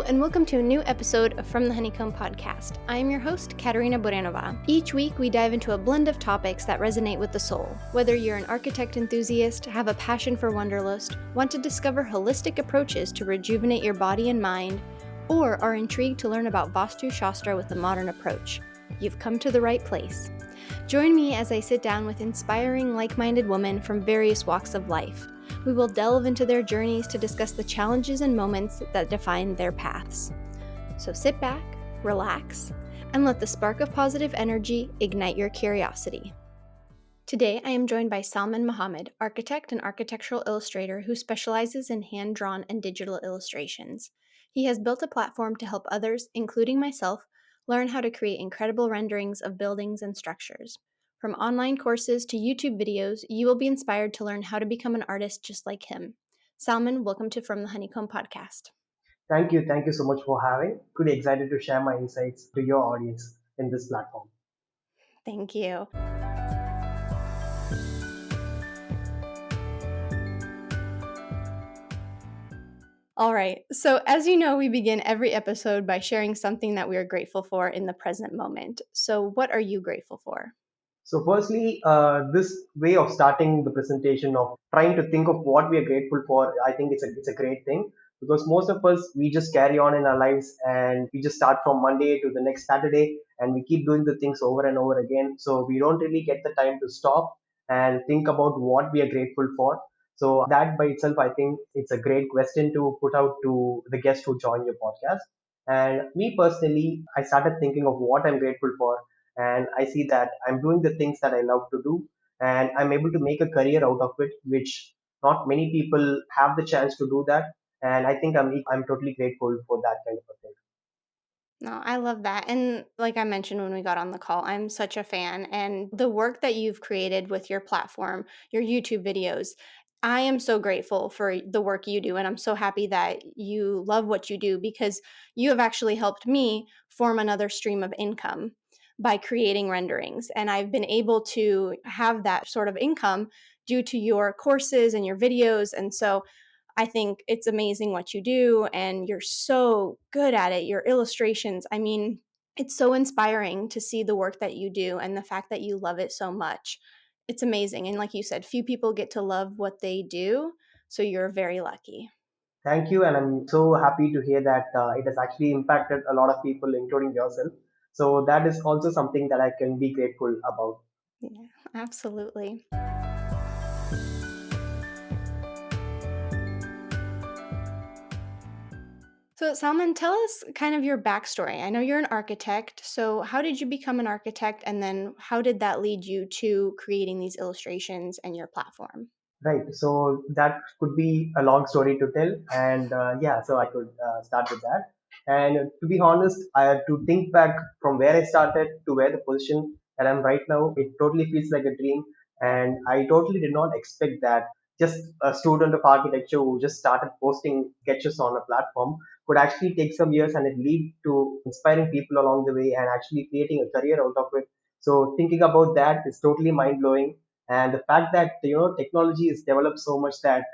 and welcome to a new episode of From the Honeycomb podcast. I am your host, Katerina. Each week, we dive into a blend of topics that resonate with the soul. Whether you're an architect enthusiast, have a passion for Wanderlust, want to discover holistic approaches to rejuvenate your body and mind, or are intrigued to learn about Vastu Shastra with a modern approach, you've come to the right place. Join me as I sit down with inspiring, like-minded women from various walks of life. We will delve into their journeys to discuss the challenges and moments that define their paths. So sit back, relax, and let the spark of positive energy ignite your curiosity. Today, I am joined by Salmaan Mohamed, architect and architectural illustrator who specializes in hand-drawn and digital illustrations. He has built a platform to help others, including myself, learn how to create incredible renderings of buildings and structures. From online courses to YouTube videos, you will be inspired to learn how to become an artist just like him. Salmaan, welcome to From the Honeycomb podcast. Thank you. Thank you so much for having. Pretty excited to share my insights to your audience in this platform. Thank you. All right. So, as you know, we begin every episode by sharing something that we are grateful for in the present moment. So, what are you grateful for? So, firstly, this way of starting the presentation of trying to think of what we are grateful for, I think it's a great thing because most of us we just carry on in our lives and we just start from Monday to the next Saturday and we keep doing the things over and over again. So we don't really get the time to stop and think about what we are grateful for. So that by itself, I think it's a great question to put out to the guests who join your podcast. And me personally, I started thinking of what I'm grateful for and I see that I'm doing the things that I love to do and I'm able to make a career out of it, which not many people have the chance to do that. And I think I'm totally grateful for that kind of a thing. No, I love that. And like I mentioned when we got on the call, I'm such a fan. And the work that you've created with your platform, your YouTube videos, I am so grateful for the work you do. And I'm so happy that you love what you do because you have actually helped me form another stream of income by creating renderings. And I've been able to have that sort of income due to your courses and your videos. And so I think it's amazing what you do, and you're so good at it. Your illustrations, I mean, it's so inspiring to see the work that you do and the fact that you love it so much. It's amazing. And like you said, few people get to love what they do. So you're very lucky. Thank you. And I'm so happy to hear that it has actually impacted a lot of people, including yourself. So that is also something that I can be grateful about. Yeah, absolutely. So, Salman, tell us kind of your backstory. I know you're an architect. So, how did you become an architect? And then, how did that lead you to creating these illustrations and your platform? Right. So that could be a long story to tell. And yeah, so I could start with that. And to be honest, I had to think back from where I started to where the position that I'm right now. It totally feels like a dream. And I totally did not expect that just a student of architecture who just started posting sketches on a platform could actually take some years and it lead to inspiring people along the way and actually creating a career out of it. So thinking about that is totally mind blowing and the fact that technology is developed so much that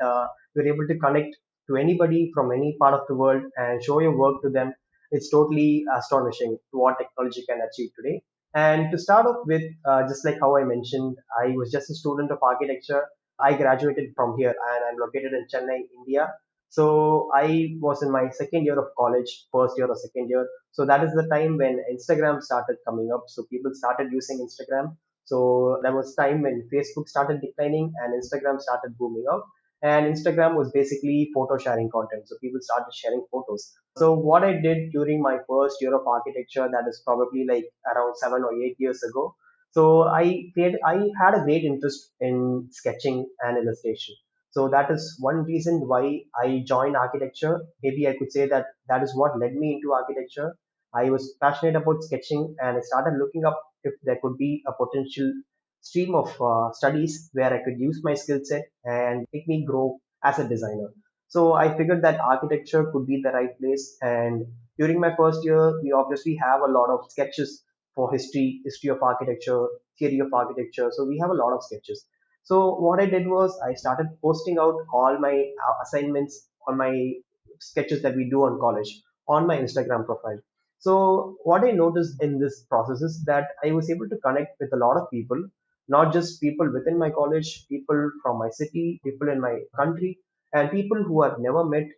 you're able to connect to anybody from any part of the world and show your work to them, it's totally astonishing to what technology can achieve today. And to start off with, just like how I mentioned, I was just a student of architecture. I graduated from here and I'm located in Chennai, India. So I was in my second year of college, first year or second year. So that is the time when Instagram started coming up, so people started using Instagram. So there was time when Facebook started declining and Instagram started booming up. And Instagram was basically photo sharing content. So people started sharing photos. So what I did during my first year of architecture, that is probably like around 7 or 8 years ago. So I had a great interest in sketching and illustration. So that is one reason why I joined architecture. Maybe I could say that that is what led me into architecture. I was passionate about sketching and I started looking up if there could be a potential stream of studies where I could use my skill set and make me grow as a designer. So I figured that architecture could be the right place. And during my first year, we obviously have a lot of sketches for history of architecture, theory of architecture. So we have a lot of sketches. So what I did was I started posting out all my assignments on my sketches that we do on college on my Instagram profile. So what I noticed in this process is that I was able to connect with a lot of people, not just people within my college, people from my city, people in my country, and people who I've never met,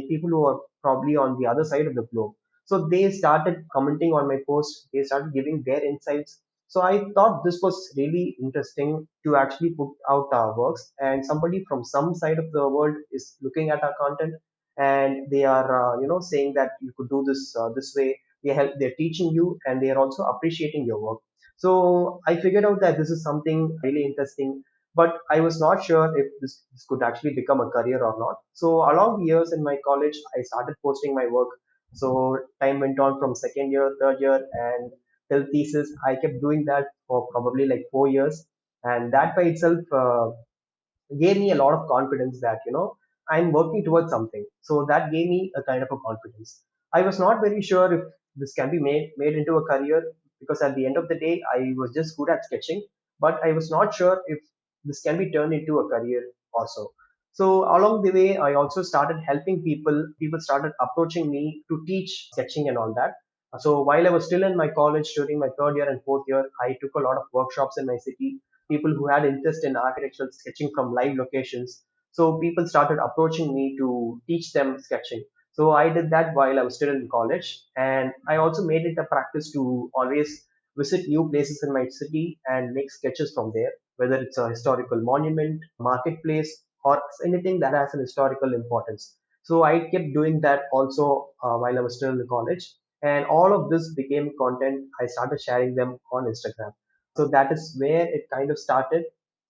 people who are probably on the other side of the globe. So they started commenting on my posts, they started giving their insights. So I thought this was really interesting to actually put out our works, and somebody from some side of the world is looking at our content, and they are saying that you could do this way. They're teaching you, and they are also appreciating your work. So I figured out that this is something really interesting, but I was not sure if this could actually become a career or not. So along the years in my college, I started posting my work. So time went on from second year, third year, and till thesis. I kept doing that for probably like 4 years, and that by itself gave me a lot of confidence that I'm working towards something. So that gave me a kind of a confidence. I was not very sure if this can be made into a career, because at the end of the day I was just good at sketching, but I was not sure if this can be turned into a career also. So along the way I also started helping people. People started approaching me to teach sketching and all that. So while I was still in my college during my third year and fourth year, I took a lot of workshops in my city, people who had interest in architectural sketching from live locations. So people started approaching me to teach them sketching. So I did that while I was still in college. And I also made it a practice to always visit new places in my city and make sketches from there, whether it's a historical monument, marketplace, or anything that has an historical importance. So I kept doing that also while I was still in college. And all of this became content. I started sharing them on Instagram. So that is where it kind of started.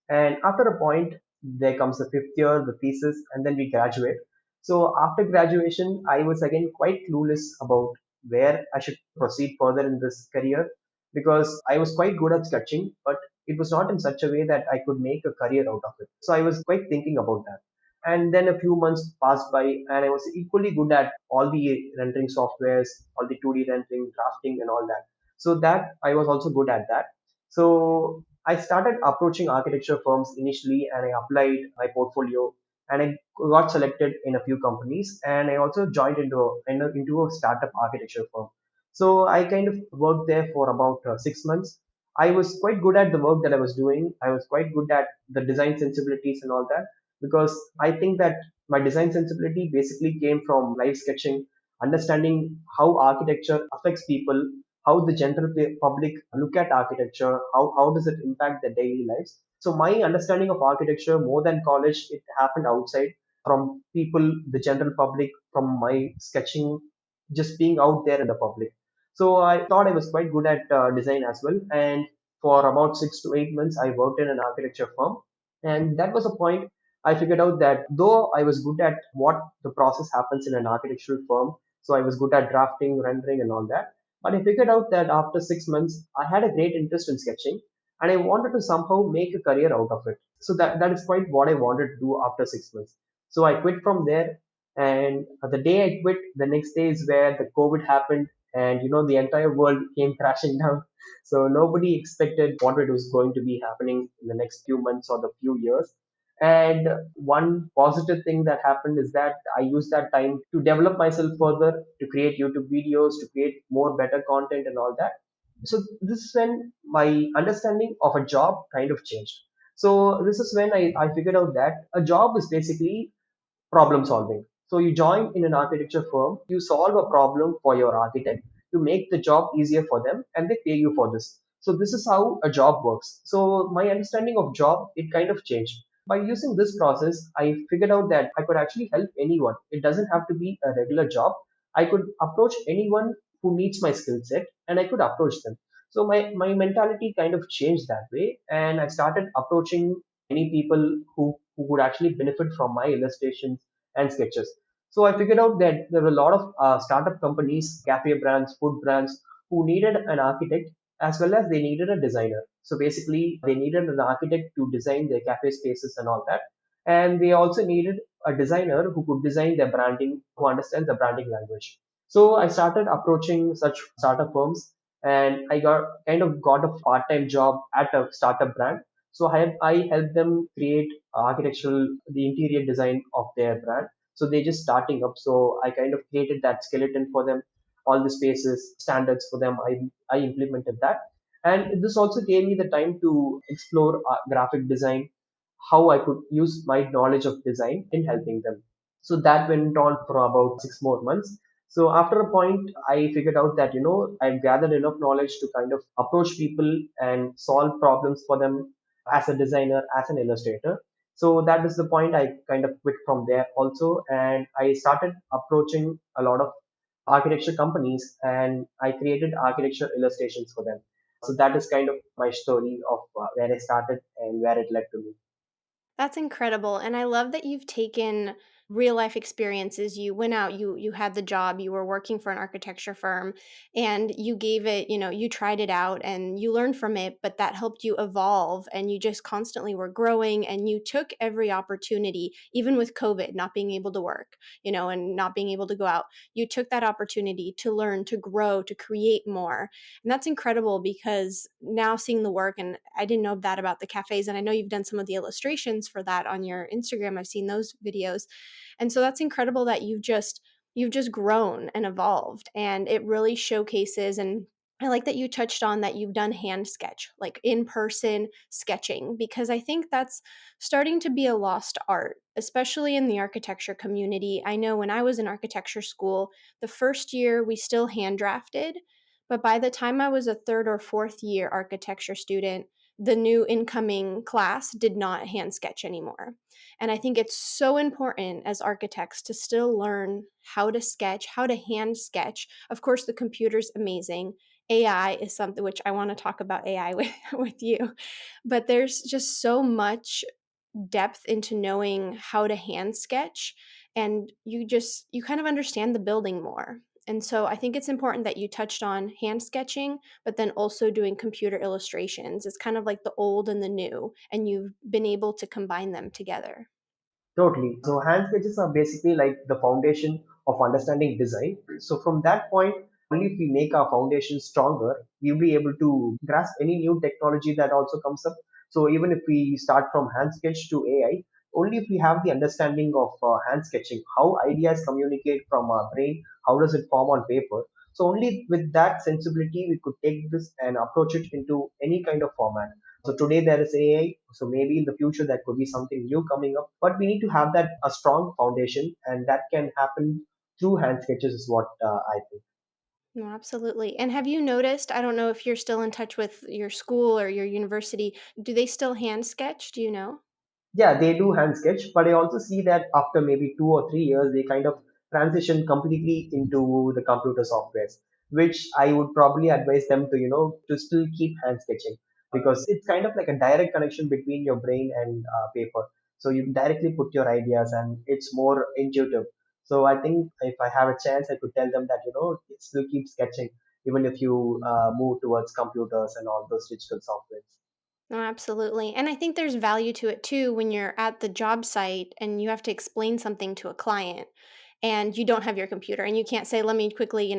And after a point, there comes the fifth year, the thesis, and then we graduate. So after graduation, I was again quite clueless about where I should proceed further in this career, because I was quite good at sketching, but it was not in such a way that I could make a career out of it. So I was quite thinking about that. And then a few months passed by, and I was equally good at all the rendering softwares, all the 2D rendering, drafting, and all that. So that I was also good at that. So I started approaching architecture firms initially, and I applied my portfolio, and I got selected in a few companies, and I also joined into a startup architecture firm. So I kind of worked there for about 6 months. I was quite good at the work that I was doing. I was quite good at the design sensibilities and all that, because I think that my design sensibility basically came from live sketching, understanding how architecture affects people, how the general public look at architecture, how does it impact their daily lives. So my understanding of architecture more than college, it happened outside, from people, the general public, from my sketching, just being out there in the public. So I thought I was quite good at design as well. And for about 6 to 8 months, I worked in an architecture firm. And that was a point I figured out that though I was good at what the process happens in an architectural firm, so I was good at drafting, rendering, and all that. But I figured out that after 6 months, I had a great interest in sketching, and I wanted to somehow make a career out of it. So that is quite what I wanted to do after 6 months. So I quit from there, and the day I quit, the next day is where the COVID happened, and the entire world came crashing down. So nobody expected what it was going to be happening in the next few months or the few years. And one positive thing that happened is that I used that time to develop myself further, to create YouTube videos, to create more better content and all that. So this is when my understanding of a job kind of changed. So this is when I figured out that a job is basically problem solving. So you join in an architecture firm, you solve a problem for your architect, you make the job easier for them, and they pay you for this. So this is how a job works. So my understanding of job, it kind of changed. By using this process, I figured out that I could actually help anyone. It doesn't have to be a regular job. I could approach anyone who needs my skill set, and I could approach them. So my mentality kind of changed that way, and I started approaching many people who would actually benefit from my illustrations and sketches. So I figured out that there were a lot of startup companies, cafe brands, food brands, who needed an architect as well as they needed a designer. So basically, they needed an architect to design their cafe spaces and all that. And they also needed a designer who could design their branding, who understands the branding language. So I started approaching such startup firms, and I got a part-time job at a startup brand. So I helped them create the interior design of their brand. So they're just starting up. So I kind of created that skeleton for them, all the spaces, standards for them. I implemented that. And this also gave me the time to explore graphic design, how I could use my knowledge of design in helping them. So that went on for about 6 more months. So after a point, I figured out that, I've gathered enough knowledge to kind of approach people and solve problems for them as a designer, as an illustrator. So that is the point I kind of quit from there also. And I started approaching a lot of architecture companies and I created architecture illustrations for them. So that is kind of my story of where I started and where it led to me. That's incredible, and I love that you've taken real life experiences. You went out, you had the job, you were working for an architecture firm, and you gave it, you tried it out and you learned from it, but that helped you evolve and you just constantly were growing and you took every opportunity, even with COVID, not being able to work, and not being able to go out. You took that opportunity to learn, to grow, to create more. And that's incredible because now seeing the work, and I didn't know that about the cafes, and I know you've done some of the illustrations for that on your Instagram. I've seen those videos. And so that's incredible that you've just grown and evolved, and it really showcases. And I like that you touched on that you've done hand sketch, like in person sketching, because I think that's starting to be a lost art, especially in the architecture community. I know when I was in architecture school, the first year we still hand drafted, but by the time I was a third or fourth year architecture student, the new incoming class did not hand sketch anymore. And I think it's so important as architects to still learn how to sketch, how to hand sketch. Of course, the computer's amazing. AI is something which I want to talk about AI with you. But there's just so much depth into knowing how to hand sketch, and you kind of understand the building more. And so I think it's important that you touched on hand sketching, but then also doing computer illustrations. It's kind of like the old and the new, and you've been able to combine them together. Totally. So hand sketches are basically like the foundation of understanding design. So from that point, only if we make our foundation stronger, we'll be able to grasp any new technology that also comes up. So even if we start from hand sketch to AI, only if we have the understanding of hand sketching, how ideas communicate from our brain, how does it form on paper. So only with that sensibility, we could take this and approach it into any kind of format. So today there is AI. So maybe in the future there could be something new coming up. But we need to have that a strong foundation, and that can happen through hand sketches, is what I think. No, absolutely. And have you noticed, I don't know if you're still in touch with your school or your university, do they still hand sketch? Do you know? Yeah, they do hand sketch, but I also see that after maybe 2 or 3 years, they kind of transition completely into the computer softwares, which I would probably advise them to, to still keep hand sketching because it's kind of like a direct connection between your brain and paper. So you directly put your ideas and it's more intuitive. So I think if I have a chance, I could tell them that, still keep sketching, even if you move towards computers and all those digital softwares. No, absolutely. And I think there's value to it too when you're at the job site and you have to explain something to a client and you don't have your computer and you can't say, let me quickly,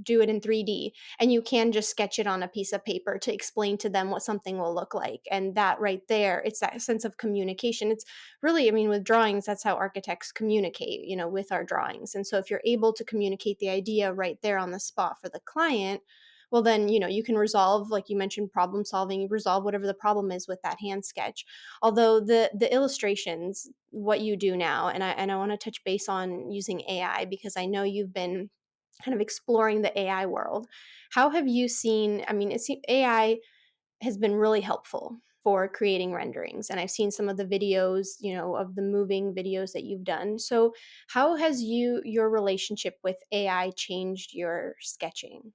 do it in 3D. And you can just sketch it on a piece of paper to explain to them what something will look like. And that right there, it's that sense of communication. It's really, I mean, with drawings, that's how architects communicate, with our drawings. And so if you're able to communicate the idea right there on the spot for the client, well then you can resolve, like you mentioned, problem solving. You resolve whatever the problem is with that hand sketch. Although the illustrations, what you do now, and I want to touch base on using AI because I know you've been kind of exploring the AI world. How have you seen, I mean, AI has been really helpful for creating renderings, and I've seen some of the videos, of the moving videos that you've done. So how has your relationship with AI changed your sketching?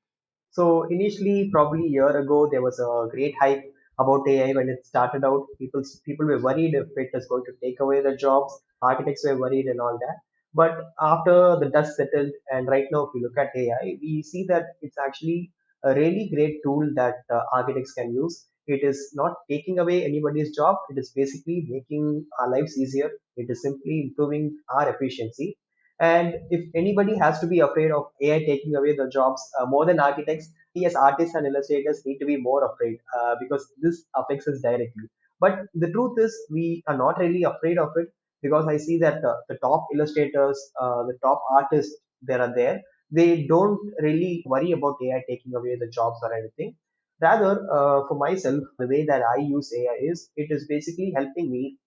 So initially, probably a year ago, there was a great hype about AI when it started out. People were worried if it is going to take away their jobs. Architects were worried and all that. But after the dust settled, and right now, if you look at AI, we see that it's actually a really great tool that architects can use. It is not taking away anybody's job. It is basically making our lives easier. It is simply improving our efficiency. And if anybody has to be afraid of AI taking away the jobs more than architects, we as artists and illustrators need to be more afraid because this affects us directly. But the truth is, we are not really afraid of it because I see that the top illustrators, the top artists that are there, they don't really worry about AI taking away the jobs or anything. Rather, for myself, the way that I use AI is it is basically helping me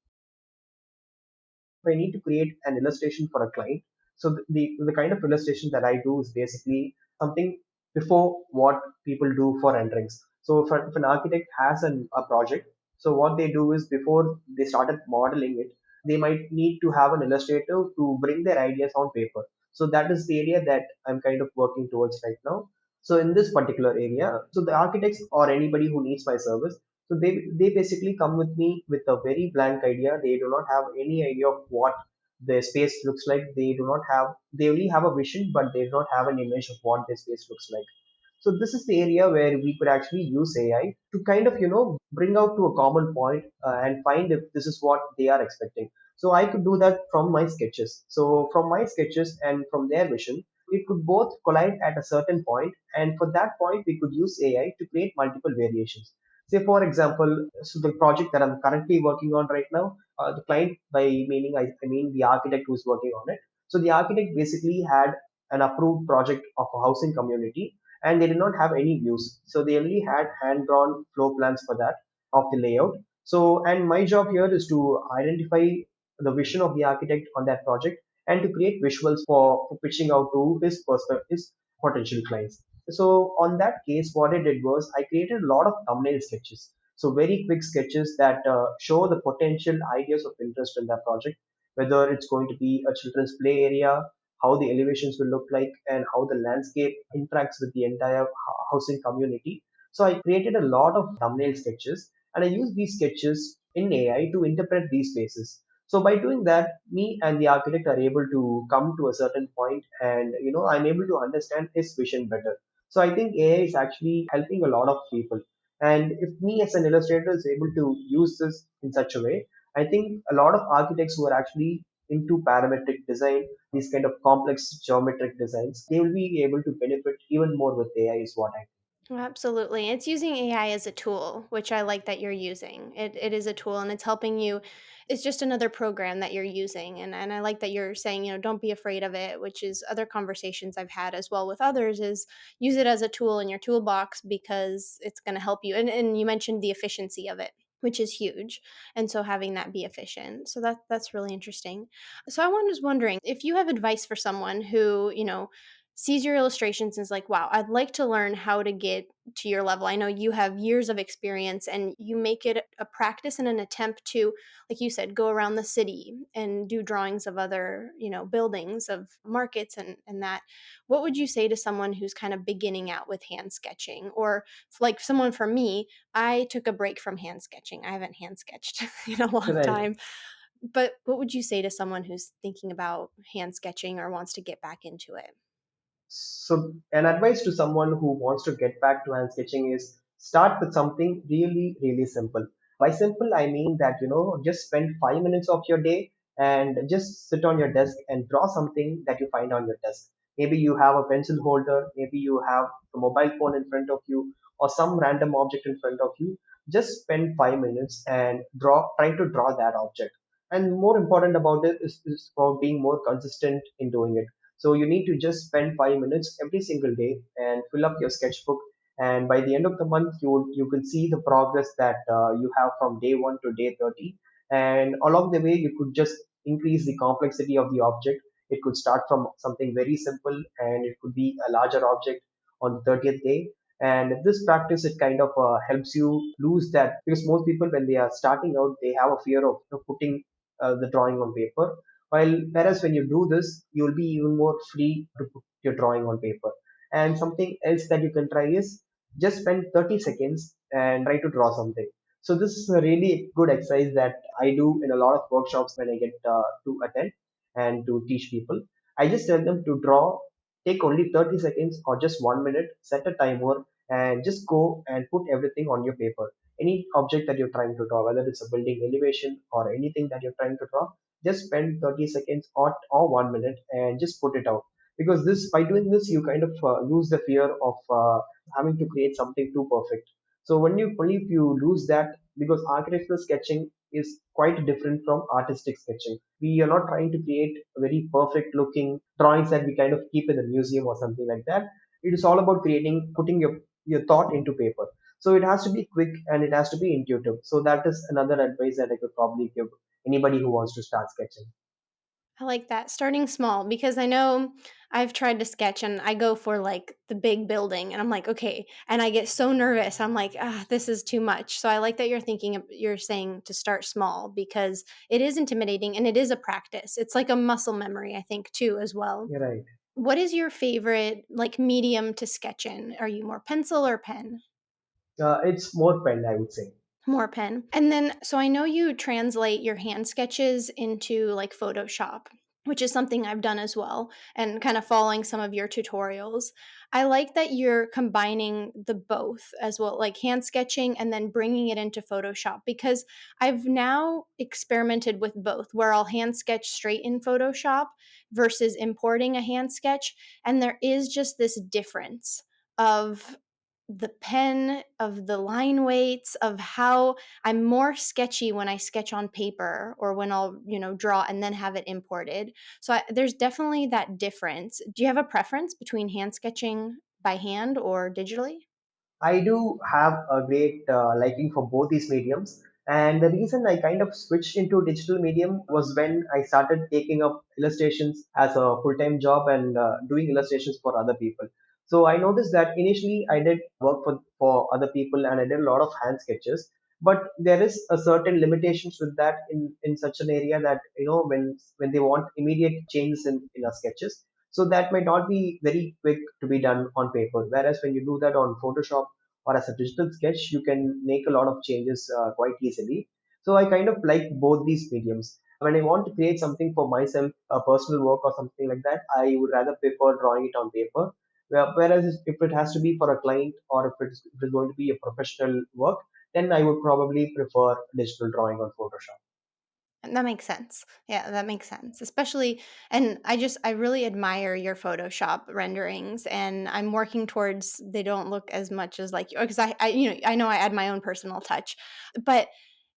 if I need to create an illustration for a client. So the kind of illustration that I do is basically something before what people do for renderings. So if an architect has a project, so what they do is before they started modeling it, they might need to have an illustrator to bring their ideas on paper. So that is the area that I'm kind of working towards right now. So in this particular area, so the architects or anybody who needs my service, so they basically come with me with a very blank idea. They do not have any idea of what the space looks like. They only have a vision, but they do not have an image of what the space looks like. So this is the area where we could actually use AI to kind of, bring out to a common point and find if this is what they are expecting. So I could do that from my sketches. So from my sketches and from their vision, it could both collide at a certain point, and for that point, we could use AI to create multiple variations. Say, for example, so the project that I'm currently working on right now, the client, by meaning I mean the architect who's working on it. So the architect basically had an approved project of a housing community, and they did not have any views. So they only had hand-drawn floor plans for that of the layout. So, and my job here is to identify the vision of the architect on that project and to create visuals for pitching out to his potential clients. So on that case, what I did was I created a lot of thumbnail sketches. So very quick sketches that show the potential ideas of interest in that project, whether it's going to be a children's play area, how the elevations will look like, and how the landscape interacts with the entire housing community. So I created a lot of thumbnail sketches, and I used these sketches in AI to interpret these spaces. So by doing that, me and the architect are able to come to a certain point, and I'm able to understand his vision better. So I think AI is actually helping a lot of people. And if me as an illustrator is able to use this in such a way, I think a lot of architects who are actually into parametric design, these kind of complex geometric designs, they will be able to benefit even more with AI is what I think. Absolutely. It's using AI as a tool, which I like that you're using. It is a tool and it's helping you. It's just another program that you're using. And I like that you're saying, don't be afraid of it, which is other conversations I've had as well with others is use it as a tool in your toolbox because it's going to help you. And you mentioned the efficiency of it, which is huge. And so having that be efficient. So that's really interesting. So I was wondering if you have advice for someone who, sees your illustrations and is like, wow, I'd like to learn how to get to your level. I know you have years of experience and you make it a practice and an attempt to, like you said, go around the city and do drawings of other, buildings, of markets and that. What would you say to someone who's kind of beginning out with hand sketching? Or like someone for me, I took a break from hand sketching. I haven't hand sketched in a long Right. time. But what would you say to someone who's thinking about hand sketching or wants to get back into it? So, an advice to someone who wants to get back to hand sketching is start with something really, really simple. By simple, I mean that, just spend 5 minutes of your day and just sit on your desk and draw something that you find on your desk. Maybe you have a pencil holder, maybe you have a mobile phone in front of you, or some random object in front of you. Just spend 5 minutes and try to draw that object. And more important about it is about being more consistent in doing it. So you need to just spend 5 minutes every single day and fill up your sketchbook. And by the end of the month, you can see the progress that you have from day one to day 30. And along the way, you could just increase the complexity of the object. It could start from something very simple, and it could be a larger object on the 30th day. And this practice, it kind of helps you lose that, because most people, when they are starting out, they have a fear of putting the drawing on paper, whereas when you do this, you'll be even more free to put your drawing on paper. And something else that you can try is just spend 30 seconds and try to draw something. So this is a really good exercise that I do in a lot of workshops when I get to attend and to teach people. I just tell them to draw, take only 30 seconds or just 1 minute, set a timer, and just go and put everything on your paper. Any object that you're trying to draw, whether it's a building elevation or anything that you're trying to draw, just spend 30 seconds or 1 minute and just put it out, because this by doing this you kind of lose the fear of having to create something too perfect. So when you only if you lose that, because architectural sketching is quite different from artistic sketching. We are not trying to create very perfect looking drawings that we kind of keep in the museum or something like that. It is all about creating, putting your thought into paper. So it has to be quick and it has to be intuitive. So that is another advice that I could probably give anybody who wants to start sketching. I like that. Starting small because I know I've tried to sketch and I go for like the big building and I'm like, okay. And I get so nervous. I'm like, this is too much. So I like that you're saying to start small because it is intimidating and it is a practice. It's like a muscle memory, I think, too, as well. You're right. What is your favorite like medium to sketch in? Are you more pencil or pen? It's more pen, I would say. More pen. And then, so I know you translate your hand sketches into like Photoshop, which is something I've done as well, and kind of following some of your tutorials. I like that you're combining the both as well, like hand sketching and then bringing it into Photoshop, because I've now experimented with both where I'll hand sketch straight in Photoshop versus importing a hand sketch. And there is just this difference of the pen, of the line weights, of how I'm more sketchy when I sketch on paper or when I'll, draw and then have it imported. So there's definitely that difference. Do you have a preference between hand sketching by hand or digitally? I do have a great liking for both these mediums. And the reason I kind of switched into digital medium was when I started taking up illustrations as a full time job and doing illustrations for other people. So I noticed that initially I did work for other people and I did a lot of hand sketches. But there is a certain limitations with that in such an area that, when they want immediate changes in our sketches. So that might not be very quick to be done on paper. Whereas when you do that on Photoshop, or as a digital sketch, you can make a lot of changes quite easily. So I kind of like both these mediums. When I want to create something for myself, a personal work or something like that, I would rather prefer drawing it on paper. Whereas if it has to be for a client or if it's going to be a professional work, then I would probably prefer digital drawing on Photoshop. That makes sense. Yeah, that makes sense. Especially, and I really admire your Photoshop renderings, and I'm working towards they don't look as much as like because I know I add my own personal touch, but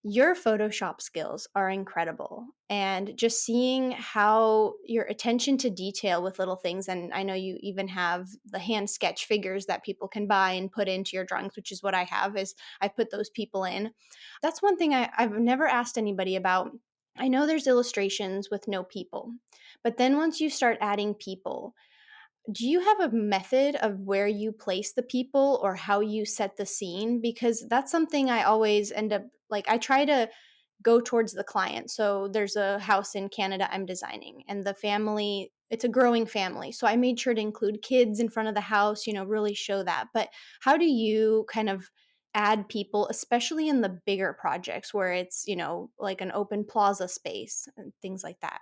your Photoshop skills are incredible. And just seeing how your attention to detail with little things, and I know you even have the hand sketch figures that people can buy and put into your drawings, which is what I have, is I put those people in. That's one thing I've never asked anybody about. I know there's illustrations with no people, but then once you start adding people, do you have a method of where you place the people or how you set the scene? Because that's something I always end up like, I try to go towards the client. So there's a house in Canada I'm designing, and the family, it's a growing family. So I made sure to include kids in front of the house, really show that. But how do you kind of add people, especially in the bigger projects where it's, like an open plaza space and things like that?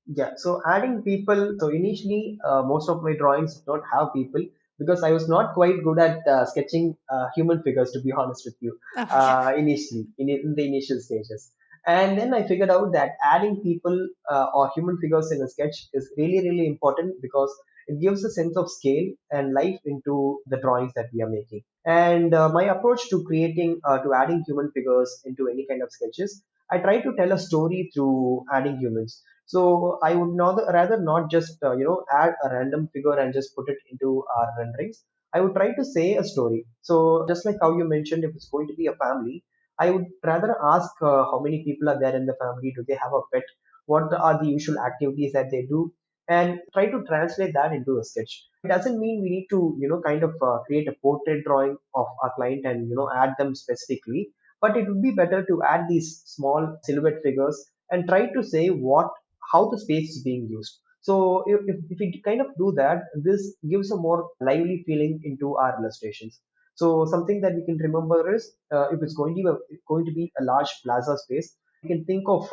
Yeah, so adding people. So initially, most of my drawings did not have people because I was not quite good at sketching human figures, to be honest with you, Oh, yeah. initially, in the initial stages. And then I figured out that adding people or human figures in a sketch is really, really important because it gives a sense of scale and life into the drawings that we are making. And my approach to to adding human figures into any kind of sketches, I try to tell a story through adding humans. So I would rather not just add a random figure and just put it into our renderings. I would try to say a story. So just like how you mentioned, if it's going to be a family, I would rather ask how many people are there in the family. Do they have a pet? What are the usual activities that they do? And try to translate that into a sketch. It doesn't mean we need to kind of create a portrait drawing of our client and add them specifically. But it would be better to add these small silhouette figures and try to say how the space is being used. So if we kind of do that, this gives a more lively feeling into our illustrations. So something that we can remember is if it's going to be a large plaza space, we can think of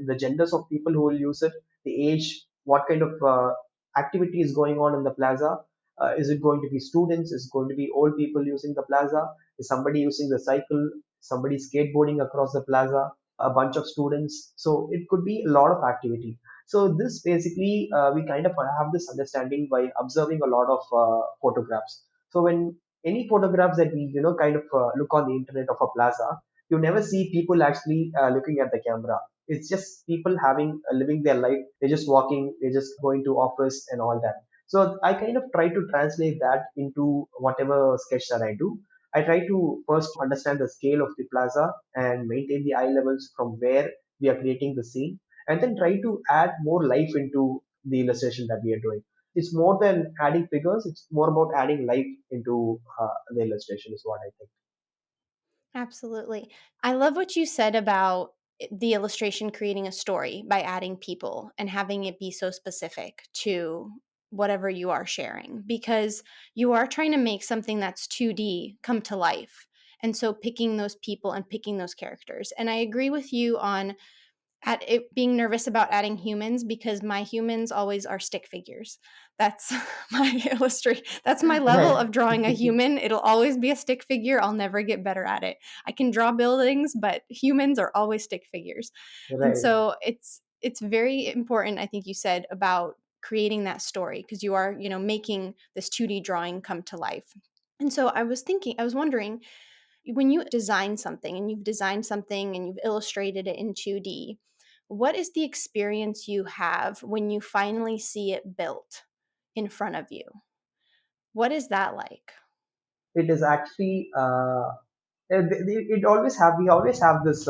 the genders of people who will use it, the age, what kind of activity is going on in the plaza. Is it going to be students? Is it going to be old people using the plaza? Is somebody using the cycle? Somebody skateboarding across the plaza? A bunch of students. So it could be a lot of activity. So this basically we kind of have this understanding by observing a lot of photographs. So when any photographs that we kind of look on the internet of a plaza, you never see people actually looking at the camera. It's just people having living their life. They're just walking, they're just going to office and all that. So I kind of try to translate that into whatever sketch that I do. I try to first understand the scale of the plaza and maintain the eye levels from where we are creating the scene, and then try to add more life into the illustration that we are doing. It's more than adding figures, it's more about adding life into the illustration, is what I think. Absolutely. I love what you said about the illustration creating a story by adding people and having it be so specific to whatever you are sharing, because you are trying to make something that's 2D come to life. And so picking those people and picking those characters. And I agree with you on at it being nervous about adding humans, because my humans always are stick figures. That's my illustrate. That's my level Right. of drawing a human. It'll always be a stick figure. I'll never get better at it. I can draw buildings, but humans are always stick figures. And Right. so it's very important, I think you said, about creating that story, because you are, making this 2D drawing come to life. And so I was wondering, when you design something and you've designed something and you've illustrated it in 2D, what is the experience you have when you finally see it built in front of you? What is that like? It is actually it always have we always have this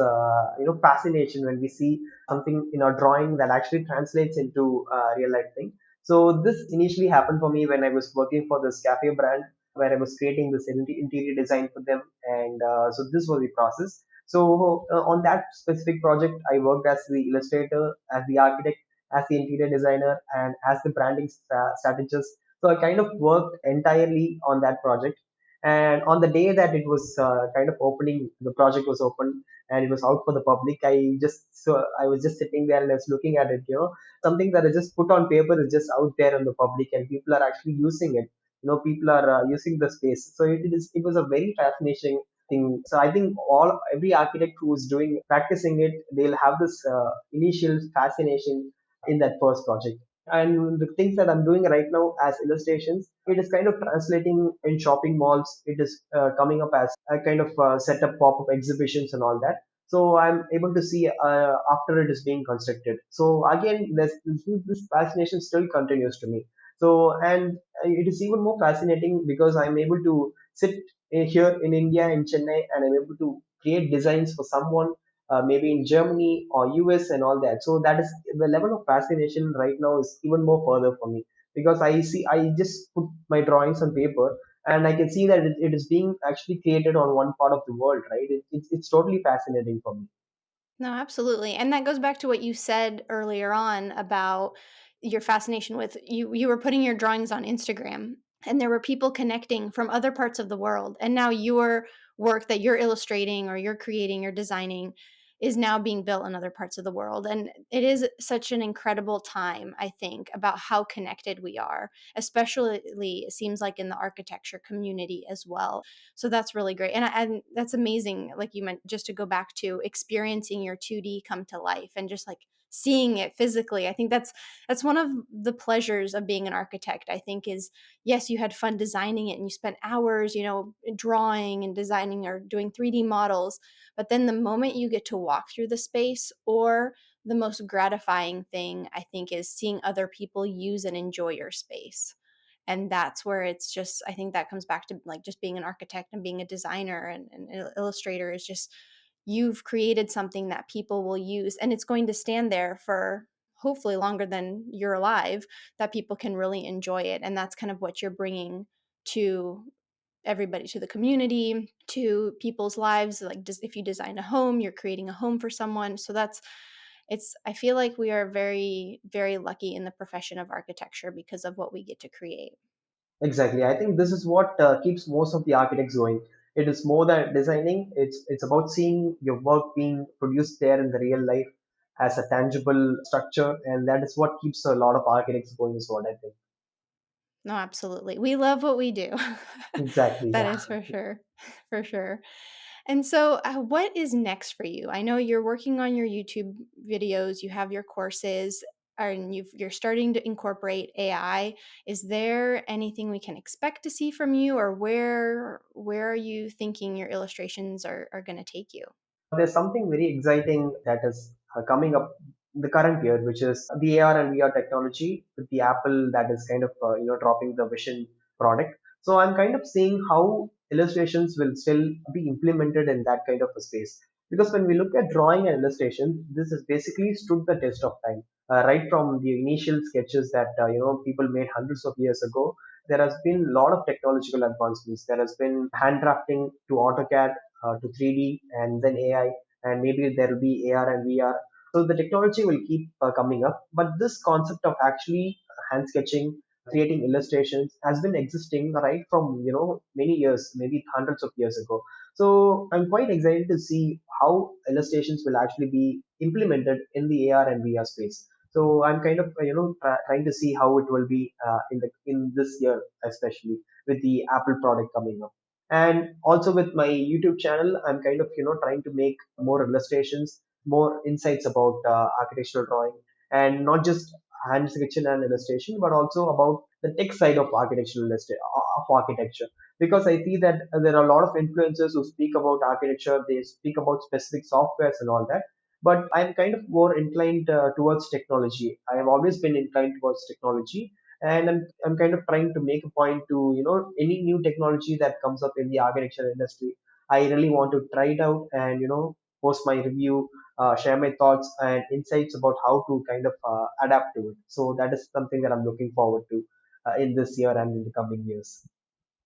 fascination when we see something in our drawing that actually translates into real life thing. So this initially happened for me when I was working for this cafe brand, where I was creating this interior design for them. And so this was the process. So on that specific project, I worked as the illustrator, as the architect, as the interior designer, and as the branding strategist. So I kind of worked entirely on that project. And on the day that it was kind of opening, the project was open and it was out for the public. I was just sitting there and I was looking at it. Something that I just put on paper is just out there in the public, and people are actually using it. People are using the space. So it was a very fascinating thing. So I think all every architect who is doing practicing it, they'll have this initial fascination in that first project. And the things that I'm doing right now as illustrations, it is kind of translating in shopping malls. It is coming up as a kind of set up pop-up exhibitions and all that. So I'm able to see after it is being constructed. So again, this fascination still continues to me. So, and it is even more fascinating because I'm able to sit here in India, in Chennai, and I'm able to create designs for someone maybe in Germany or US and all that. So that is the level of fascination right now is even more further for me, because I just put my drawings on paper and I can see that it is being actually created on one part of the world, right? It's totally fascinating for me. No, absolutely. And that goes back to what you said earlier on about your fascination with you were putting your drawings on Instagram and there were people connecting from other parts of the world, and now your work that you're illustrating or you're creating or designing is now being built in other parts of the world. And it is such an incredible time, I think, about how connected we are, especially it seems like in the architecture community as well. So that's really great. And that's amazing. Like you meant, just to go back to experiencing your 2D come to life and just like seeing it physically. I think that's one of the pleasures of being an architect, I think, is yes, you had fun designing it and you spent hours, drawing and designing or doing 3D models. But then the moment you get to walk through the space, or the most gratifying thing, I think, is seeing other people use and enjoy your space. And that's where it's just, I think that comes back to like just being an architect and being a designer and an illustrator, is just you've created something that people will use, and it's going to stand there for hopefully longer than you're alive, that people can really enjoy it. And that's kind of what you're bringing to everybody, to the community, to people's lives. Like, just if you design a home, you're creating a home for someone. So that's, it's, I feel like we are very, very lucky in the profession of architecture because of what we get to create. Exactly. I think this is what keeps most of the architects going. It is more than designing. It's about seeing your work being produced there in the real life as a tangible structure, and that is what keeps a lot of architects going. Is what I think. No, absolutely. We love what we do. Exactly. That Yeah. is for sure. For sure. And so, what is next for you? I know you're working on your YouTube videos, you have your courses. and you're starting to incorporate AI, is there anything we can expect to see from you, or where are you thinking your illustrations are going to take you? There's something very exciting that is coming up in the current year, which is the AR and VR technology with the Apple that is kind of dropping the Vision product. So I'm kind of seeing how illustrations will still be implemented in that kind of a space. Because when we look at drawing and illustration, this has basically stood the test of time. Right from the initial sketches that people made hundreds of years ago, there has been a lot of technological advancements. There has been hand drafting to AutoCAD to 3D and then AI, and maybe there will be AR and VR. So the technology will keep coming up, but this concept of actually hand sketching, creating illustrations has been existing right from many years, maybe hundreds of years ago. So I'm quite excited to see how illustrations will actually be implemented in the AR and VR space. So I'm kind of trying to see how it will be in this year, especially with the Apple product coming up. And also with my YouTube channel, I'm kind of trying to make more illustrations, more insights about architectural drawing, and not just hand sketching and illustration, but also about the tech side of of architecture. Because I see that there are a lot of influencers who speak about architecture, they speak about specific softwares and all that, but I'm kind of more inclined towards technology. I have always been inclined towards technology, and I'm kind of trying to make a point to any new technology that comes up in the architecture industry. I really want to try it out and post my review, share my thoughts and insights about how to kind of adapt to it. So that is something that I'm looking forward to in this year and in the coming years.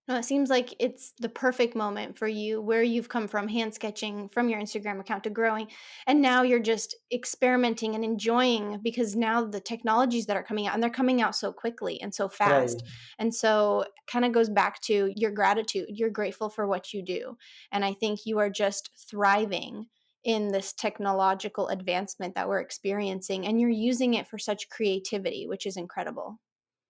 No, it seems like it's the perfect moment for you where you've come from hand sketching from your Instagram account to growing. And now you're just experimenting and enjoying because now the technologies that are coming out and they're coming out so quickly and so Right. fast. And so kind of goes back to your gratitude. You're grateful for what you do. And I think you are just thriving in this technological advancement that we're experiencing. And you're using it for such creativity, which is incredible.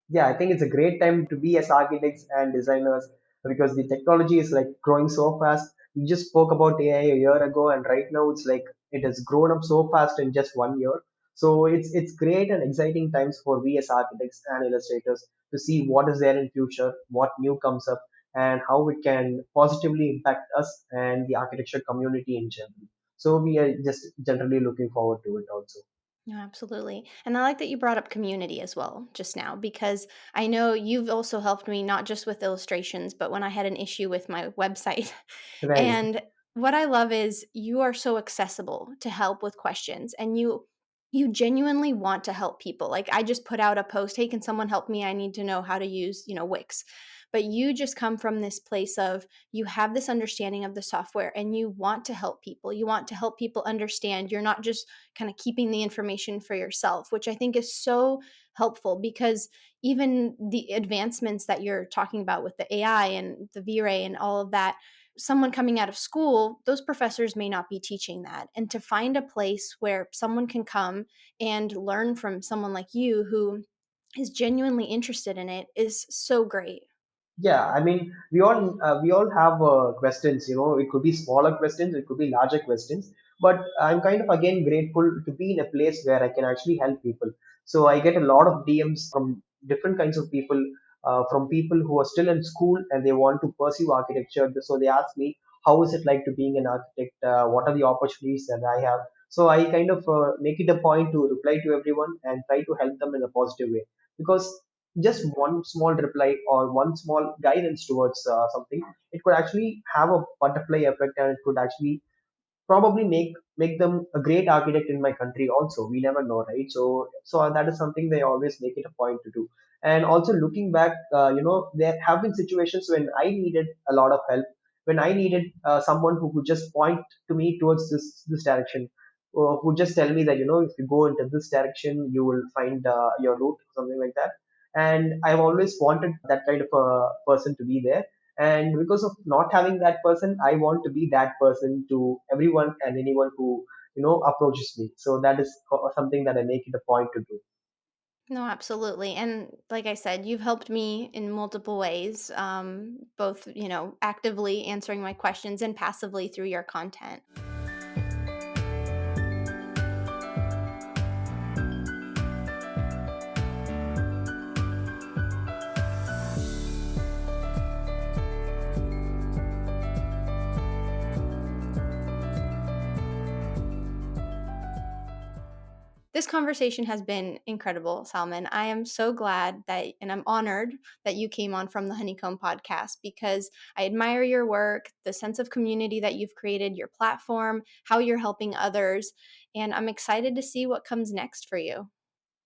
Yeah, I think it's a great time to be as architects and designers because the technology is like growing so fast. We just spoke about AI a year ago, and right now it's like it has grown up so fast in just 1 year. So it's great and exciting times for we as architects and illustrators to see what is there in future, what new comes up, and how it can positively impact us and the architecture community in general. So we are just generally looking forward to it also. No, absolutely. And I like that you brought up community as well just now, because I know you've also helped me not just with illustrations, but when I had an issue with my website. Right. And what I love is you are so accessible to help with questions, and you genuinely want to help people. Like I just put out a post, "Hey, can someone help me? I need to know how to use, Wix." But you just come from this place of you have this understanding of the software and you want to help people. You want to help people understand. You're not just kind of keeping the information for yourself, which I think is so helpful because even the advancements that you're talking about with the AI and the V-Ray and all of that, someone coming out of school, those professors may not be teaching that. And to find a place where someone can come and learn from someone like you who is genuinely interested in it is so great. Yeah, I mean, we all have questions. It could be smaller questions, it could be larger questions. But I'm kind of again grateful to be in a place where I can actually help people. So I get a lot of DMs from different kinds of people, from people who are still in school and they want to pursue architecture. So they ask me, how is it like to being an architect? What are the opportunities that I have? So I kind of make it a point to reply to everyone and try to help them in a positive way because just one small reply or one small guidance towards something, it could actually have a butterfly effect and it could actually probably make them a great architect in my country also. We never know, right? So that is something they always make it a point to do. And also looking back, there have been situations when I needed a lot of help, when I needed someone who could just point to me towards this direction, who just tell me that if you go into this direction you will find your route, something like that. And I've always wanted that kind of a person to be there, and because of not having that person, I want to be that person to everyone and anyone who approaches me. So that is something that I make it a point to do. No, absolutely. And like I said, you've helped me in multiple ways, both, actively answering my questions and passively through your content. This conversation has been incredible, Salman. I am so glad that, and I'm honored that you came on From the Honeycomb podcast, because I admire your work, the sense of community that you've created, your platform, how you're helping others, and I'm excited to see what comes next for you.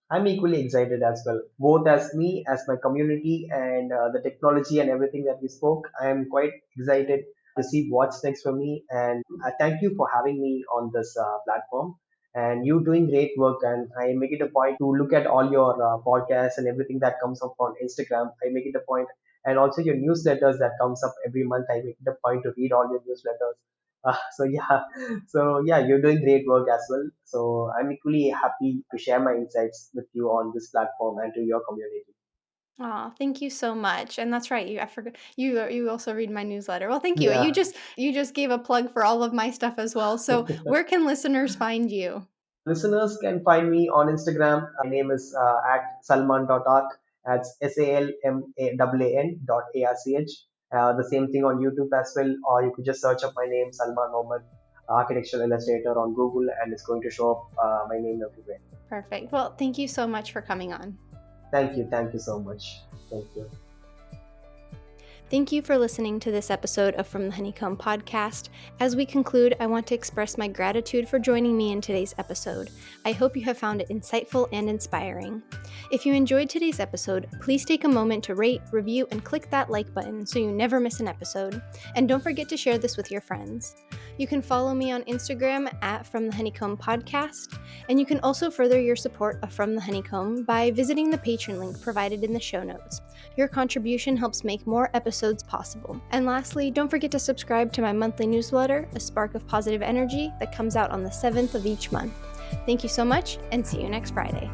I'm equally excited as well, both as me, as my community, and the technology and everything that we spoke. I am quite excited to see what's next for me. And I thank you for having me on this platform. And you doing great work. And I make it a point to look at all your podcasts and everything that comes up on Instagram. I make it a point, and also your newsletters that comes up every month. I make it a point to read all your newsletters. So yeah, you're doing great work as well. So I'm equally happy to share my insights with you on this platform and to your community. Oh, thank you so much. And that's right. I forgot you also read my newsletter. Well, thank you. You Yeah. just you just gave a plug for all of my stuff as well. So, where can listeners find you? Listeners can find me on Instagram. My name is at salman.arc. That's SALMAAN dot ARCH. The same thing on YouTube as well, or you could just search up my name, Salman Mohamed, architectural illustrator on Google, and it's going to show up my name everywhere. Perfect. Well, thank you so much for coming on. Thank you so much. Thank you. Thank you for listening to this episode of From the Honeycomb podcast. As we conclude, I want to express my gratitude for joining me in today's episode. I hope you have found it insightful and inspiring. If you enjoyed today's episode, please take a moment to rate, review, and click that like button so you never miss an episode. And don't forget to share this with your friends. You can follow me on Instagram at From the Honeycomb Podcast, and you can also further your support of From the Honeycomb by visiting the Patreon link provided in the show notes. Your contribution helps make more episodes possible. And lastly, don't forget to subscribe to my monthly newsletter, A Spark of Positive Energy, that comes out on the 7th of each month. Thank you so much, and see you next Friday.